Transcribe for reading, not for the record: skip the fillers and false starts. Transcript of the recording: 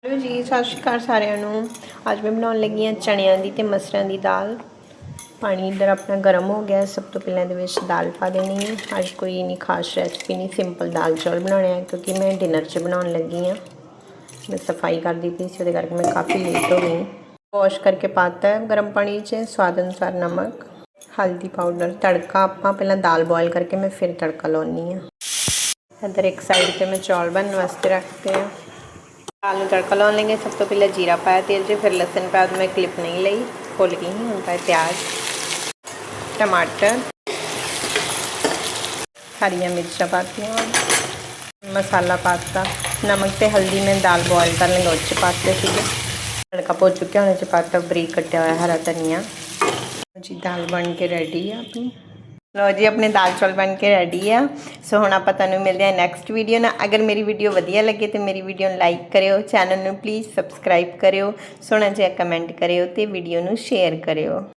Hello जी, सत श्री अकाल सारिਆਂ ਨੂੰ। ਅੱਜ मैं बनाने लगी हाँ चनिया की तो मसरां की दाल। पानी इधर अपना गर्म हो गया। सब तो पहले ਇਹਦੇ ਵਿੱਚ दाल पा देनी है। आज कोई नहीं खास रेसिपी नहीं, सिंपल दाल चौल बनाने हैं क्योंकि मैं डिनर 'ਚ बनाने लगी हाँ। मैं सफाई कर दी थी, इसके करके मैं काफ़ी लेट हो गई। वॉश करके पाता है गर्म पानी 'ਚ, स्वाद अनुसार नमक, हल्दी पाउडर। तड़का आप पहले दाल बॉयल करके मैं फिर तड़का लानी हाँ। इधर एक साइड पर मैं चौल बनने वास्ते रखते हैं। दाल में तड़का लाने लेंगे। सब तो पहले जीरा पाया तेल 'ਚ, फिर लसन पाया। तो मैं क्लिप नहीं ली, भुल गई हूँ। पाए प्याज, टमाटर, हरिया मिर्चा पातियाँ, मसाला पाता, नमक ते हल्दी मैं दाल बॉयल कर लेंगे उस पाते थे। तड़का भुज चुके उन्हें पाता बरीक कट्टिया हुआ हरा धनिया जी। दाल बन के रेडी है अपनी। लो जी, अपने दाल चौल बन के रेडी है। सो हुण आपां तुहानूं मिलदे हां नैक्सट वीडियो नाल। अगर मेरी वीडियो वधिया लगे तो मेरी वीडियो लाइक करियो, चैनल नूं प्लीज़ सबसक्राइब करियो, सोहना जिहा कमेंट करियो ते वीडियो नूं शेयर करियो।